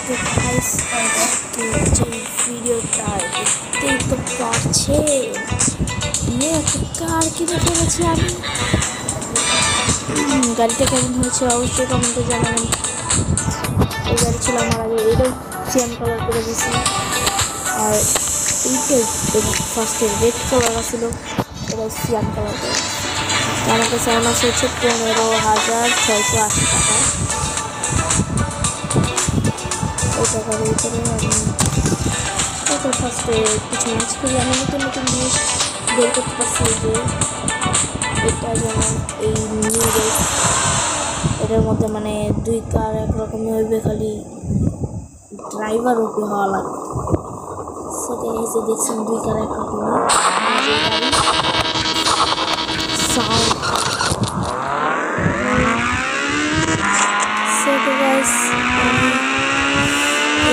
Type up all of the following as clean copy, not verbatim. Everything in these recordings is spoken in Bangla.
তো গাইস যে ভিডিওটা দেখতেই তো পারছে একটা কার কিনে ফেলেছি আমি। গাড়িটা কেমন হয়েছে অবশ্যই কমেন্টে জানাবেন। এই গাড়ি ছিল আমার আগে, এটাও সিয়াম কালার করে দিয়েছি। আর এইটা ফার্স্টে রেড কালার ছিল, এটাও সিয়াম কালার করে দিয়েছি। আমার কাছে আমার হচ্ছে 15,680 টাকা। ওই টাকার ভিতরে আমি ফার্স্টে কিছু ম্যাচ করি। আমি নতুন নতুন জিনিস বের করতে পারছি, যে এটা যেমন এই নিউ রেস, এটার মধ্যে মানে দুই কার একরকমই হইবে, খালি ড্রাইভার ওপি হওয়া লাগবে। সেটা এসে দেখছেন দুই কার একরকমই সাউন্ড। সেটা গাইস আমি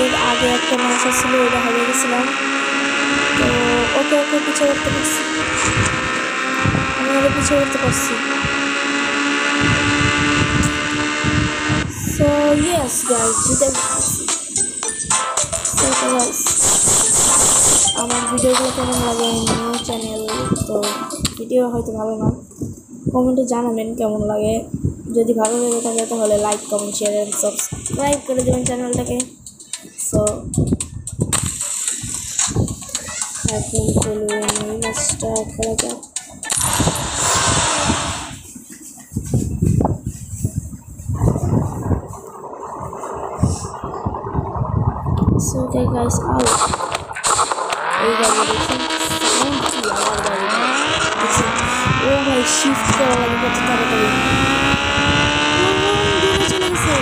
এর আগে একটা ম্যাচ ছিল, ওটা হারিয়ে গেছিলাম। তো ওকে পিছিয়ে করতে পারছি, আমি ওকে পিছিয়ে করতে পারছি। সো ইয়েস গাইস, জিতে গেছি। গাইস আমার ভিডিওগুলো কেমন লাগে, নিউ চ্যানেল তো ভিডিও হয়তো ভালো না, কমেন্টে জানাবেন কেমন লাগে। যদি ভালো লেগে থাকে তাহলে like comment share and subscribe করে দেবেন চ্যানেলটাকে। সো এখন চলুন এই ম্যাচটা খেলা যাক। So okay guys out. এই গাড়ি দেখুন সাউন্ড কি, আমার গাড়ি দেখুন। ও ভাই শিফট করা লাগে কত তাড়াতাড়ি, দূরে চলে গেছে।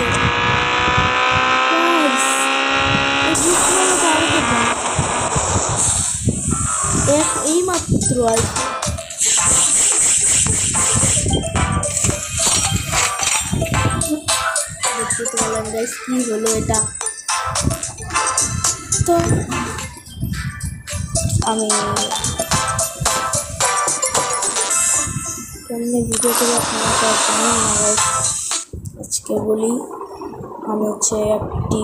এই মাত্র আর দেখতে পারলাম গাইস কি হলো এটা। তো আমি কেমনি ভিডিও করে আপনারা তো জানেন না গাইস। আজকে বলি আমি হচ্ছে একটি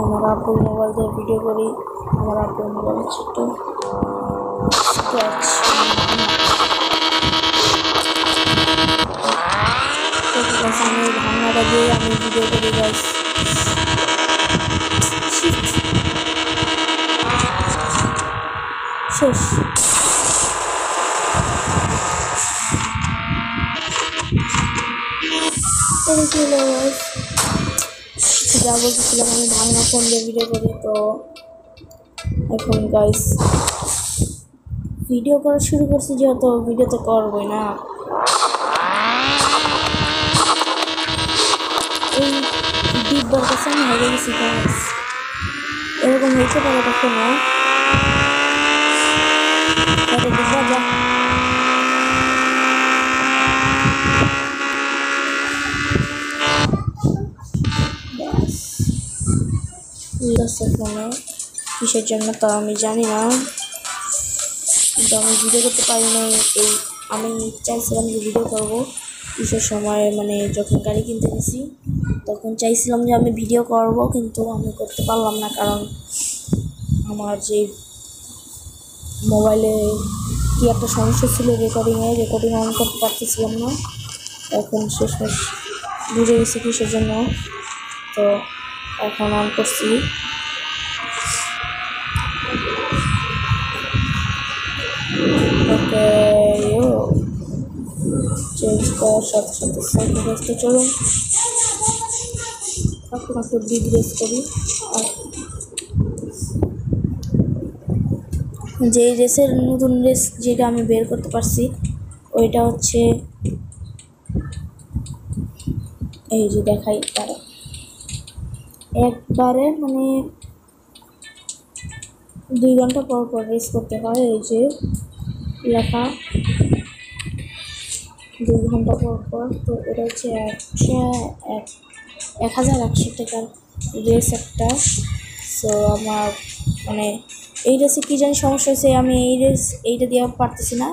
আমার আপুর মোবাইল দিয়ে ভিডিও করি। আমার আপুর মোবাইল ছোট স্ক্র্যাচ, আমি ভাঙাটা দিয়ে আমি ভিডিও করি গাইস। শেষ যা বলতেছিলাম, আমি ভাঙা ফোন দিয়ে ভিডিও করি। তো এখন গাইস ভিডিও করা শুরু করছি, যেহেতু ভিডিও তো করবোই না। এই ডিব্বার কাছে আমি হেরে গেছি গাইস, এরকম হইতে পারে কখনো। ডিব্বা যা ফোনে কিসের জন্য তা আমি জানি না, কিন্তু আমি ভিডিও করতে পারি না। এই আমি চাইছিলাম যে ভিডিও করবো কিসের সময়, মানে যখন গাড়ি কিনতে গেছি তখন চাইছিলাম যে আমি ভিডিও করব, কিন্তু আমি করতে পারলাম না, কারণ আমার যে মোবাইলে কি একটা সমস্যা ছিল, রেকর্ডিং অন করতে পারতেছিলাম না। এখন শেষমেশ বুঝে গেছি কিসের জন্য, তো এখন অন করছি। ওকে চেঞ্জ করার সাথে সাথে সাইকেল রেসতে চলুন, এখন একটু বিগ রেস করি। আর যে রেসের নতুন রেস যেটা আমি বের করতে পারছি, ওইটা হচ্ছে এই যে দেখাই, তারা একবারে মানে 2 ঘন্টা পর পর রেস করতে হয়। এই যে লেখা 2 ঘন্টা পর পর। তো এটা হচ্ছে 1100 টাকার রেস একটা। সো আমার মানে এই রেসে কী জানি সমস্যা হয়েছে, আমি এইটা দিয়ে পারতেছি না।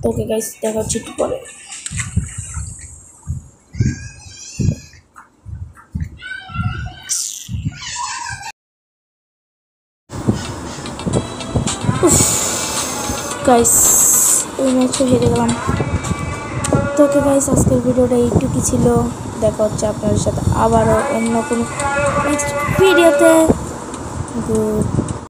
তো ওকে গাইস দেখা হচ্ছে একটু পরে। গাইস এই ম্যাচও হেরে গেলাম। তো ওকে গাইস, আজকের ভিডিওটা এইটুকু ছিল। দেখা হচ্ছে আপনাদের সাথে আবারও অন্য কোনো নেক্সট ভিডিওতে। গুড